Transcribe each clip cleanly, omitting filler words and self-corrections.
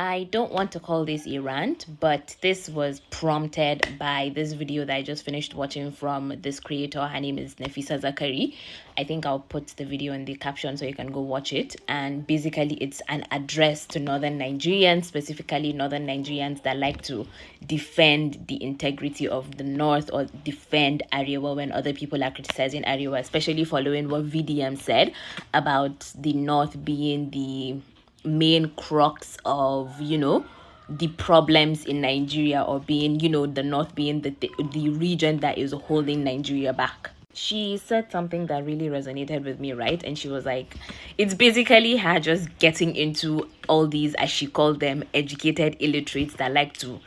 I don't want to call this a rant, but this was prompted by this video that I just finished watching from this creator. Her name is Nefisa Zakari. I think I'll put the video in the caption so you can go watch it. And basically, it's an address to northern Nigerians, specifically northern Nigerians that like to defend the integrity of the north or defend Arewa when other people are criticizing Arewa, especially following what VDM said about the north being the main crux of the problems in Nigeria, or being the north being the region that is holding Nigeria back. She said something that really resonated with me, right? And she was like, it's basically her just getting into all these, as she called them, educated illiterates that like to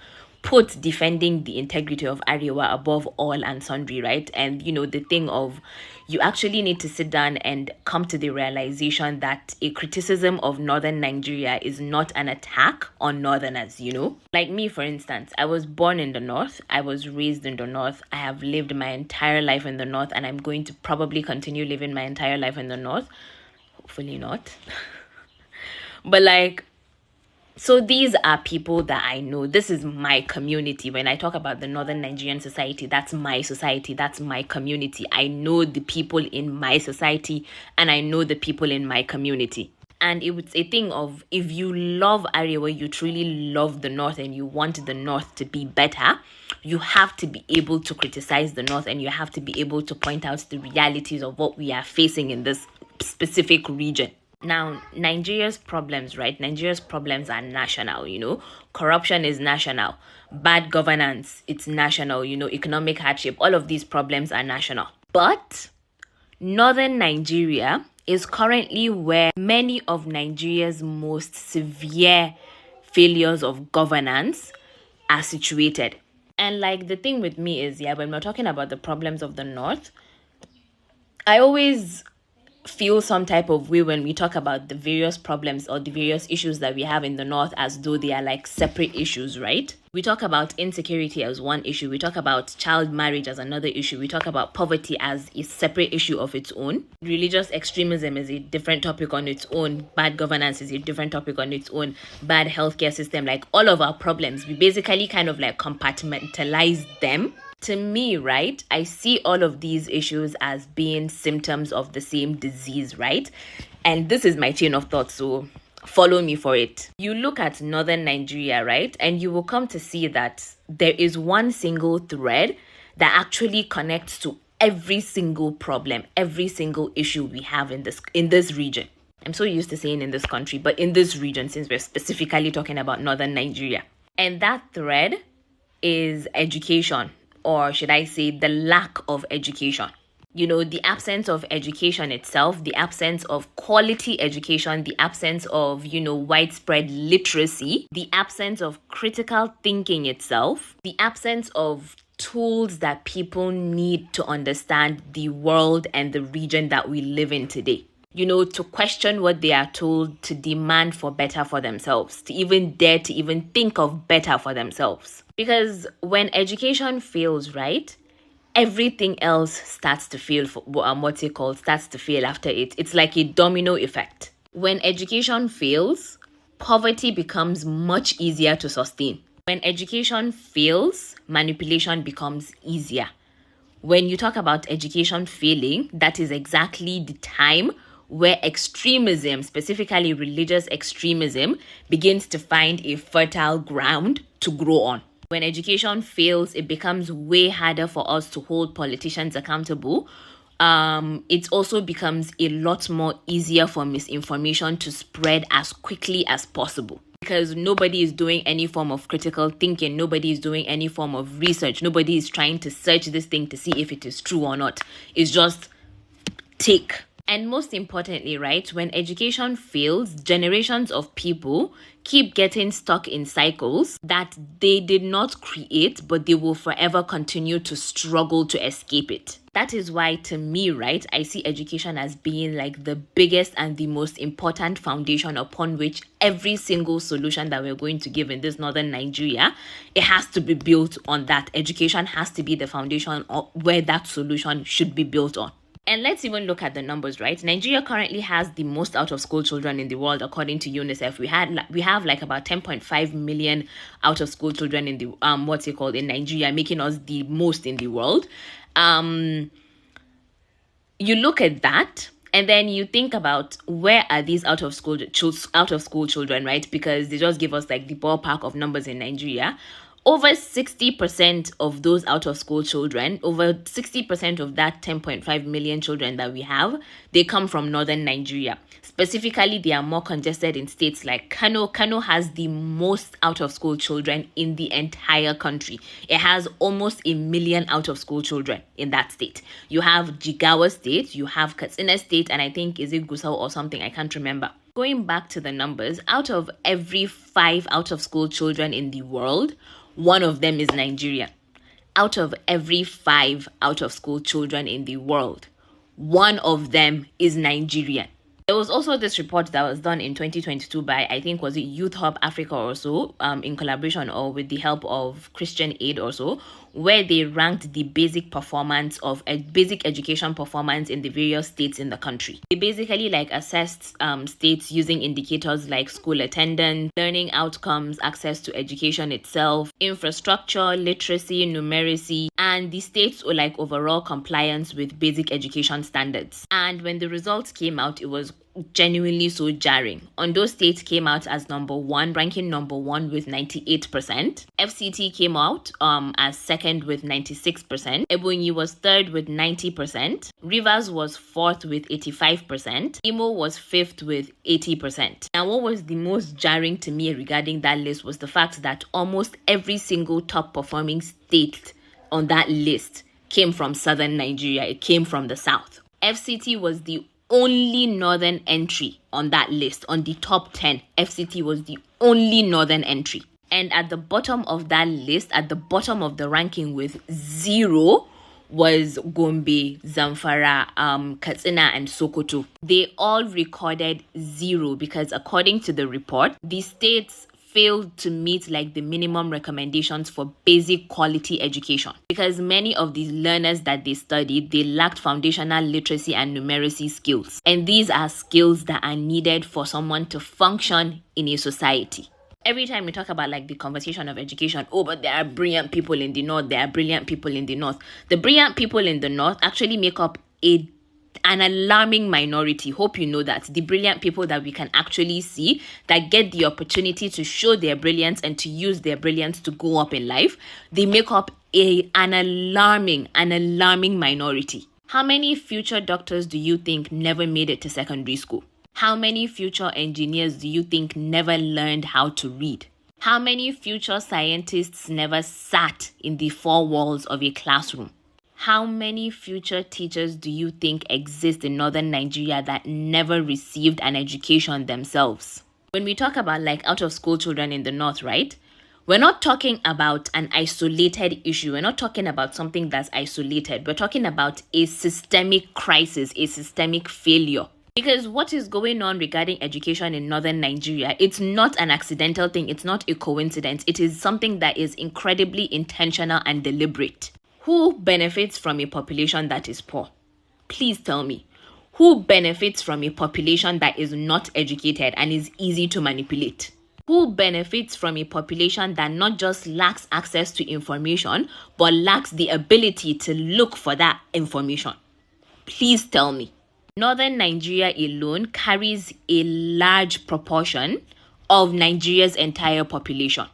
put defending the integrity of Arewa above all and sundry, right? And the thing of, you actually need to sit down and come to the realization that a criticism of northern Nigeria is not an attack on northerners. Like me, for instance, I was born in the north, I was raised in the north, I have lived my entire life in the north, and I'm going to probably continue living my entire life in the north. Hopefully not. But so these are people that I know. This is my community. When I talk about the Northern Nigerian society, that's my society. That's my community. I know the people in my society and I know the people in my community. And it's a thing of, if you love Arewa, you truly love the north and you want the north to be better, you have to be able to criticize the north and you have to be able to point out the realities of what we are facing in this specific region. Now, Nigeria's problems, right? Nigeria's problems are national, Corruption is national. Bad governance, it's national, Economic hardship. All of these problems are national. But northern Nigeria is currently where many of Nigeria's most severe failures of governance are situated. And the thing with me is, when we're talking about the problems of the north, I always feel some type of way when we talk about the various problems or the various issues that we have in the north, as though they are separate issues, right? We talk about insecurity as one issue. We talk about child marriage as another issue. We talk about poverty as a separate issue of its own. Religious extremism is a different topic on its own. Bad governance is a different topic on its own. Bad healthcare system, all of our problems, we basically kind of compartmentalize them. To me, right, I see all of these issues as being symptoms of the same disease, right? And this is my chain of thought, so follow me for it. You look at northern Nigeria, right, and you will come to see that there is one single thread that actually connects to every single problem, every single issue we have in this region. I'm so used to saying in this country, but in this region, since we're specifically talking about northern Nigeria. And that thread is education. Or should I say the lack of education? The absence of education itself, the absence of quality education, the absence of, widespread literacy, the absence of critical thinking itself, the absence of tools that people need to understand the world and the region that we live in today. To question what they are told, to demand for better for themselves, to even dare to even think of better for themselves. Because when education fails, right, everything else starts to fail starts to fail after it. It's like a domino effect. When education fails, poverty becomes much easier to sustain. When education fails, manipulation becomes easier. When you talk about education failing, that is exactly the time where extremism, specifically religious extremism, begins to find a fertile ground to grow on. When education fails, it becomes way harder for us to hold politicians accountable. It also becomes a lot more easier for misinformation to spread as quickly as possible. Because nobody is doing any form of critical thinking. Nobody is doing any form of research. Nobody is trying to search this thing to see if it is true or not. It's just take. And most importantly, right, when education fails, generations of people keep getting stuck in cycles that they did not create, but they will forever continue to struggle to escape it. That is why, to me, right, I see education as being the biggest and the most important foundation upon which every single solution that we're going to give in this northern Nigeria, it has to be built on that. Education has to be the foundation where that solution should be built on. And let's even look at the numbers, right? Nigeria currently has the most out of school children in the world, according to UNICEF. We have like about 10.5 million out of school children in the in Nigeria, making us the most in the world. You look at that, and then you think about where are these out of school children, right? Because they just give us like the ballpark of numbers in Nigeria. Over 60% of those out of school children, over 60% of that 10.5 million children that we have, they come from northern Nigeria. Specifically, they are more congested in states like Kano. Kano has the most out of school children in the entire country. It has almost 1 million out of school children in that state. You have Jigawa State, you have Katsina State, and I think is it Gusau or something, I can't remember. Going back to the numbers, out of every 5 out of school children in the world, 1 of them is Nigerian. Out of every 5 out of school children in the world, 1 of them is Nigerian. There was also this report that was done in 2022 by, I think, was it Youth Hub Africa or so, in collaboration or with the help of Christian Aid or so, where they ranked the basic education performance in the various states in the country. They basically assessed states using indicators like school attendance, learning outcomes, access to education itself, infrastructure, literacy, numeracy, and the states overall compliance with basic education standards. And when the results came out, it was genuinely so jarring. Ondo State came out as ranking number 1 with 98%. FCT came out as second with 96%. Ebonyi was third with 90%. Rivers was fourth with 85%. Imo was fifth with 80%. And what was the most jarring to me regarding that list was the fact that almost every single top performing state on that list came from southern Nigeria. It came from the south. FCT was the only northern entry on that list. On the top 10, FCT was the only northern entry. And at the bottom of that list, at the bottom of the ranking with 0, was Gombe, Zamfara, Katsina, and Sokoto. They all recorded 0 because according to the report, the states failed to meet the minimum recommendations for basic quality education, because many of these learners that they studied, they lacked foundational literacy and numeracy skills, and these are skills that are needed for someone to function in a society. Every time we talk about the conversation of education, but there are brilliant people in the north, there are brilliant people in the north. The brilliant people in the north actually make up an alarming minority. Hope you know that. The brilliant people that we can actually see that get the opportunity to show their brilliance and to use their brilliance to go up in life, they make up an alarming minority. How many future doctors do you think never made it to secondary school? How many future engineers do you think never learned how to read? How many future scientists never sat in the 4 walls of a classroom? How many future teachers do you think exist in northern Nigeria that never received an education themselves? When we talk about out of school children in the north, right? We're not talking about an isolated issue. We're not talking about something that's isolated. We're talking about a systemic crisis, a systemic failure. Because what is going on regarding education in northern Nigeria, it's not an accidental thing. It's not a coincidence. It is something that is incredibly intentional and deliberate. Who benefits from a population that is poor? Please tell me. Who benefits from a population that is not educated and is easy to manipulate? Who benefits from a population that not just lacks access to information, but lacks the ability to look for that information? Please tell me. Northern Nigeria alone carries a large proportion of Nigeria's entire population.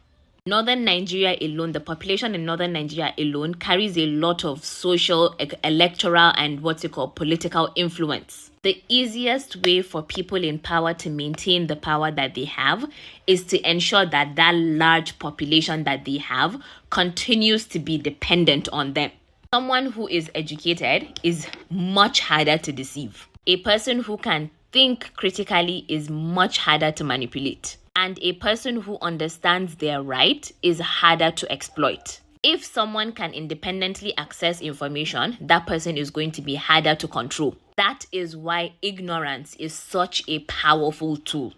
Northern Nigeria alone, the population in northern Nigeria alone carries a lot of social, electoral, and political influence. The easiest way for people in power to maintain the power that they have is to ensure that that large population that they have continues to be dependent on them. Someone who is educated is much harder to deceive. A person who can think critically is much harder to manipulate. And a person who understands their right is harder to exploit. If someone can independently access information, that person is going to be harder to control. That is why ignorance is such a powerful tool.